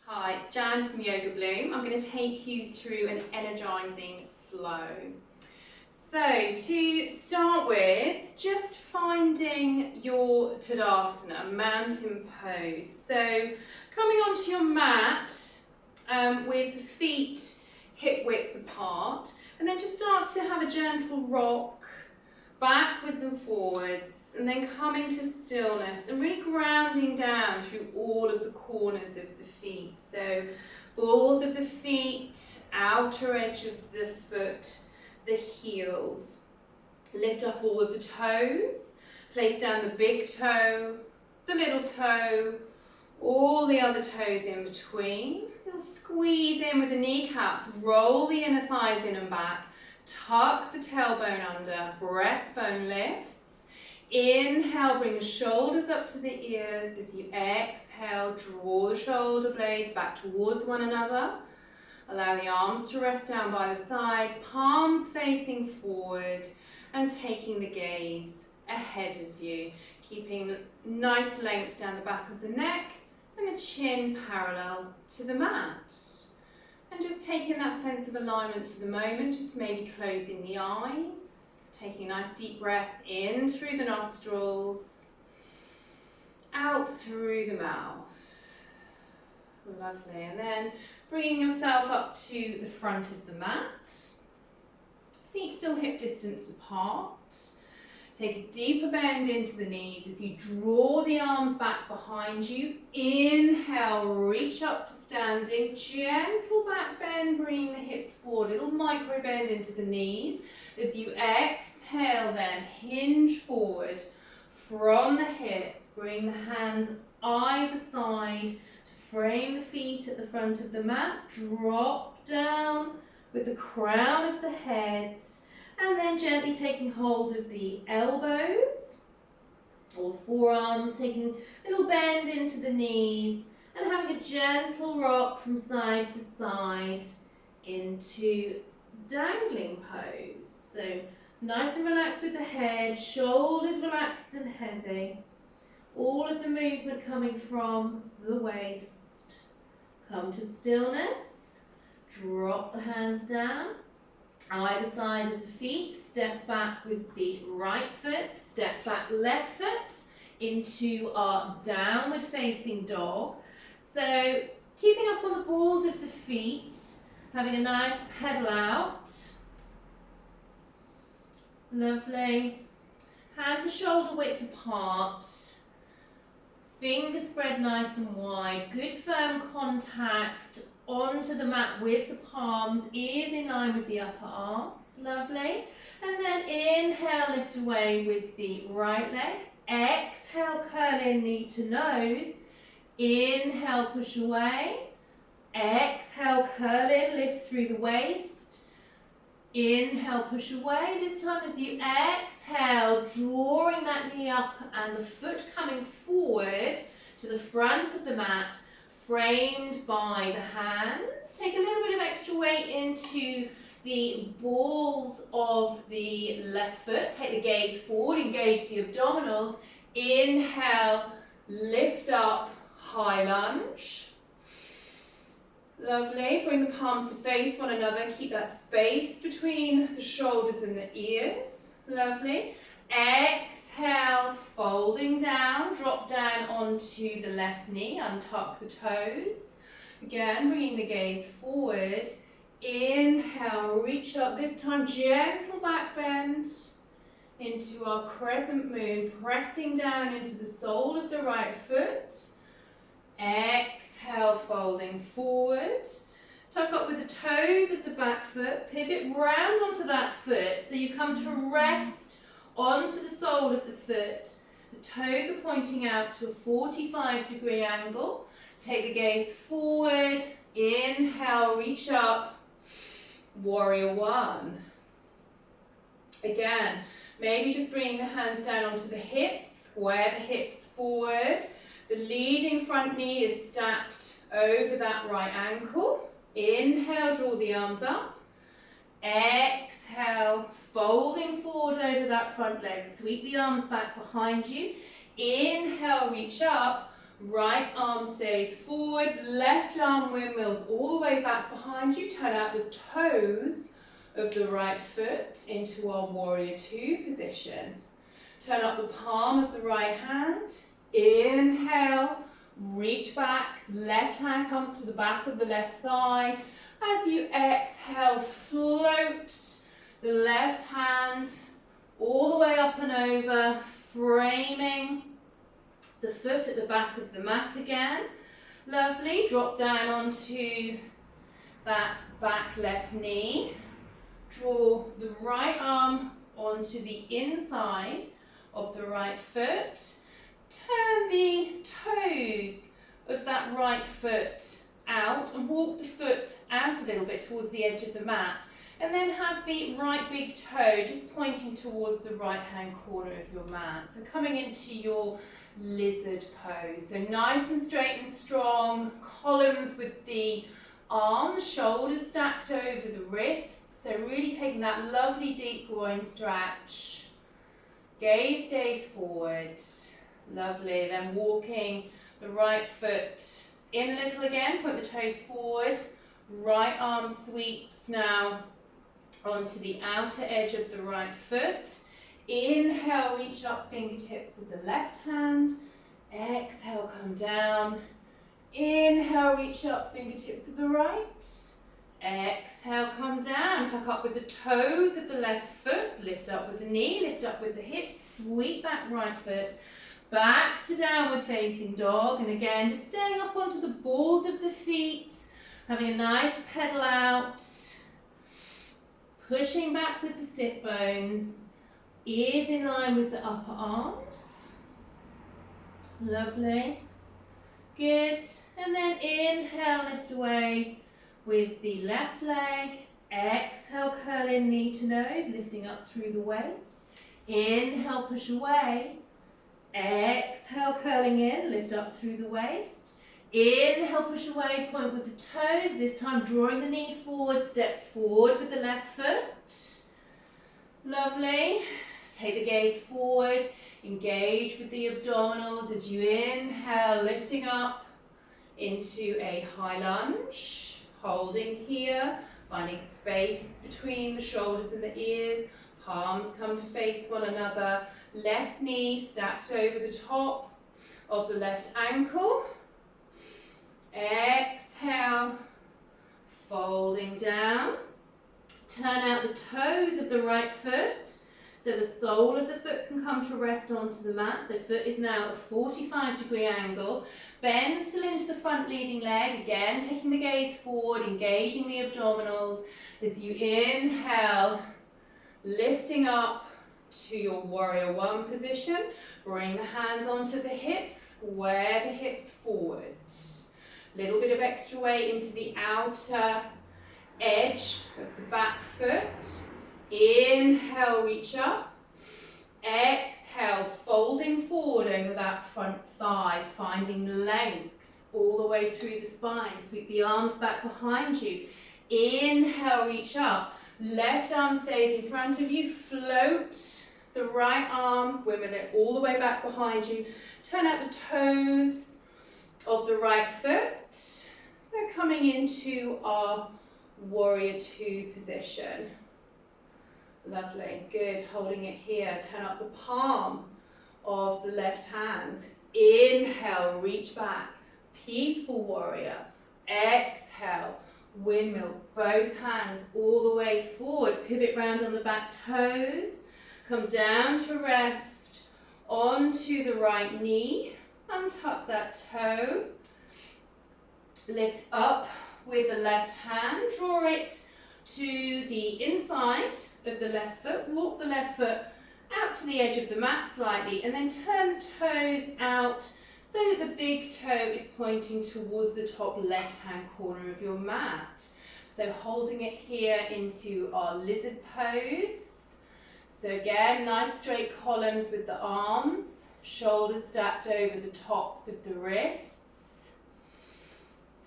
Hi, it's Jan from Yoga Bloom. I'm going to take you through an energising flow. So to start with, just finding your Tadasana, mountain pose. So coming onto your mat with the feet hip width apart, and then just start to have a gentle rock backwards and forwards, and then coming to stillness and really grounding down through all of the corners of the feet. So balls of the feet, outer edge of the foot, the heels. Lift up all of the toes, place down the big toe, the little toe, all the other toes in between. Little squeeze in with the kneecaps, roll the inner thighs in and back. Tuck the tailbone under, breastbone lifts. Inhale, bring the shoulders up to the ears. As you exhale, draw the shoulder blades back towards one another. Allow the arms to rest down by the sides, palms facing forward, and taking the gaze ahead of you. Keeping nice length down the back of the neck and the chin parallel to the mat. And just taking that sense of alignment for the moment, just maybe closing the eyes, taking a nice deep breath in through the nostrils, out through the mouth. Lovely. And then bringing yourself up to the front of the mat, feet still hip distance apart. Take a deeper bend into the knees as you draw the arms back behind you. Inhale, reach up to standing. Gentle back bend, bringing the hips forward. Little micro bend into the knees. As you exhale then, hinge forward from the hips. Bring the hands either side to frame the feet at the front of the mat. Drop down with the crown of the head. And then gently taking hold of the elbows or forearms, taking a little bend into the knees and having a gentle rock from side to side into dangling pose. So nice and relaxed with the head, shoulders relaxed and heavy. All of the movement coming from the waist. Come to stillness, drop the hands down. Either side of the feet, step back with the right foot, step back left foot into our downward facing dog. So keeping up on the balls of the feet, having a nice pedal out. Lovely. Hands are shoulder width apart. Fingers spread nice and wide. Good firm contact onto the mat with the palms, ears in line with the upper arms. Lovely. And then inhale, lift away with the right leg. Exhale, curl in knee to nose. Inhale, push away. Exhale, curl in, lift through the waist. Inhale, push away. This time as you exhale, drawing that knee up and the foot coming forward to the front of the mat, framed by the hands. Take a little bit of extra weight into the balls of the left foot. Take the gaze forward, engage the abdominals. Inhale, lift up, high lunge. Lovely. Bring the palms to face one another. Keep that space between the shoulders and the ears. Lovely. Exhale, folding down, drop down onto the left knee, untuck the toes. Again, bringing the gaze forward. Inhale, reach up, this time gentle back bend into our crescent moon, pressing down into the sole of the right foot. Exhale, folding forward. Tuck up with the toes of the back foot, pivot round onto that foot so you come to rest onto the sole of the foot. The toes are pointing out to a 45-degree angle. Take the gaze forward. Inhale, reach up. Warrior one. Again, maybe just bringing the hands down onto the hips. Square the hips forward. The leading front knee is stacked over that right ankle. Inhale, draw the arms up. Exhale, folding forward over that front leg. Sweep the arms back behind you. Inhale, reach up. Right arm stays forward, left arm windmills all the way back behind you. Turn out the toes of the right foot into our warrior two position. Turn up the palm of the right hand. Inhale, reach back. Left hand comes to the back of the left thigh. As you exhale, float the left hand all the way up and over, framing the foot at the back of the mat again. Lovely. Drop down onto that back left knee. Draw the right arm onto the inside of the right foot. Turn the toes of that right foot out and walk the foot out a little bit towards the edge of the mat. And then have the right big toe just pointing towards the right hand corner of your mat. So coming into your lizard pose. So nice and straight and strong, columns with the arms, shoulders stacked over the wrists. So really taking that lovely deep groin stretch. Gaze stays forward. Lovely. Then walking the right foot in a little again, point the toes forward. Right arm sweeps now onto the outer edge of the right foot. Inhale, reach up, fingertips of the left hand. Exhale, come down. Inhale, reach up, fingertips of the right. Exhale, come down. Tuck up with the toes of the left foot. Lift up with the knee, lift up with the hips. Sweep that right foot back to downward facing dog. And again, just staying up onto the balls of the feet. Having a nice pedal out. Pushing back with the sit bones. Ears in line with the upper arms. Lovely. Good. And then inhale, lift away with the left leg. Exhale, curl in knee to nose, lifting up through the waist. Inhale, push away. Exhale, curling in, lift up through the waist. Inhale, push away, point with the toes. This time drawing the knee forward, step forward with the left foot. Lovely. Take the gaze forward, engage with the abdominals as you inhale, lifting up into a high lunge, holding here, finding space between the shoulders and the ears, palms come to face one another, left knee stacked over the top of the left ankle. Exhale, folding down. Turn out the toes of the right foot, so the sole of the foot can come to rest onto the mat. So foot is now at a 45-degree angle. Bend still into the front leading leg. Again, taking the gaze forward, engaging the abdominals. As you inhale, lifting up to your warrior one position. Bring the hands onto the hips, square the hips forward. Little bit of extra weight into the outer edge of the back foot. Inhale, reach up. Exhale, folding forward over that front thigh, finding length all the way through the spine. Sweep the arms back behind you. Inhale, reach up. Left arm stays in front of you. Float the right arm, wiggle it all the way back behind you. Turn out the toes of the right foot. So coming into our warrior two position. Lovely, good, holding it here. Turn up the palm of the left hand. Inhale, reach back, peaceful warrior. Exhale, windmill, both hands all the way forward. Pivot round on the back toes. Come down to rest onto the right knee. Untuck that toe. Lift up with the left hand. Draw it to the inside of the left foot. Walk the left foot out to the edge of the mat slightly and then turn the toes out so that the big toe is pointing towards the top left-hand corner of your mat. So holding it here into our lizard pose. So again, nice straight columns with the arms, shoulders stacked over the tops of the wrists.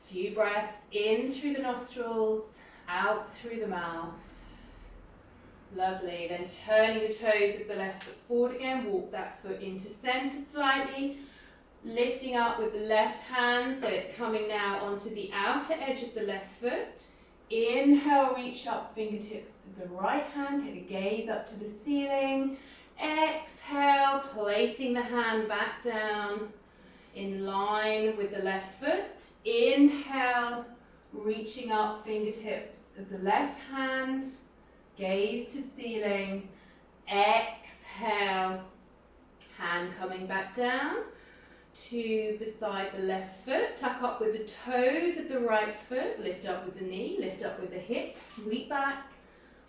Few breaths in through the nostrils, out through the mouth. Lovely. Then turning the toes of the left foot forward again, walk that foot into center slightly. Lifting up with the left hand, so it's coming now onto the outer edge of the left foot. Inhale, reach up, fingertips of the right hand, take the gaze up to the ceiling. Exhale, placing the hand back down in line with the left foot. Inhale, reaching up, fingertips of the left hand, gaze to ceiling. Exhale, hand coming back down to beside the left foot. Tuck up with the toes of the right foot, lift up with the knee, lift up with the hips, sweep back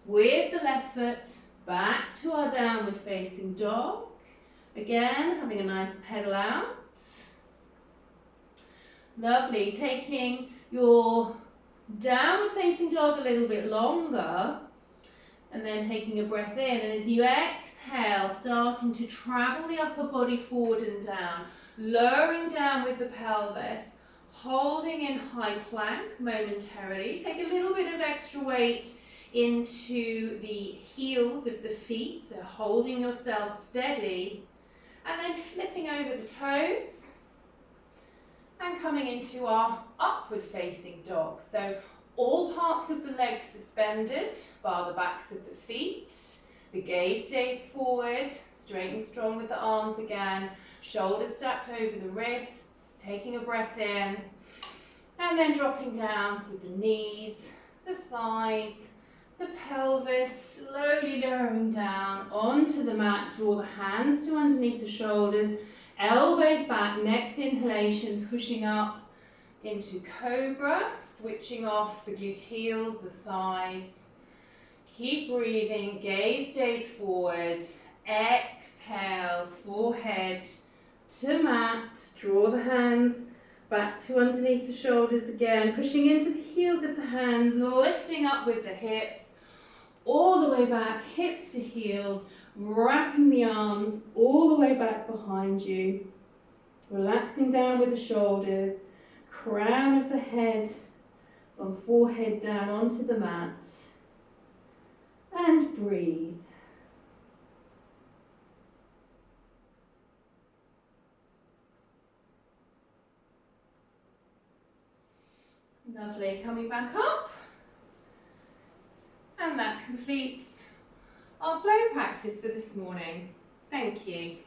with the left foot, back to our downward facing dog. Again, having a nice pedal out. Lovely, taking your downward facing dog a little bit longer, and then taking a breath in, and as you exhale, starting to travel the upper body forward and down, lowering down with the pelvis, holding in high plank momentarily. Take a little bit of extra weight into the heels of the feet, so holding yourself steady, and then flipping over the toes and coming into our upward facing dog. So all parts of the legs suspended, bar the backs of the feet. The gaze stays forward, straight and strong with the arms again. Shoulders stacked over the wrists, taking a breath in, and then dropping down with the knees, the thighs, the pelvis, slowly lowering down onto the mat. Draw the hands to underneath the shoulders, elbows back, next inhalation, pushing up into cobra, switching off the gluteals, the thighs. Keep breathing, gaze stays forward. Exhale, forehead to mat. Draw the hands back to underneath the shoulders again, pushing into the heels of the hands, lifting up with the hips, all the way back, hips to heels, wrapping the arms all the way back behind you. Relaxing down with the shoulders, crown of the head from forehead down onto the mat. And breathe. Lovely, coming back up. And that completes our flow practice for this morning. Thank you.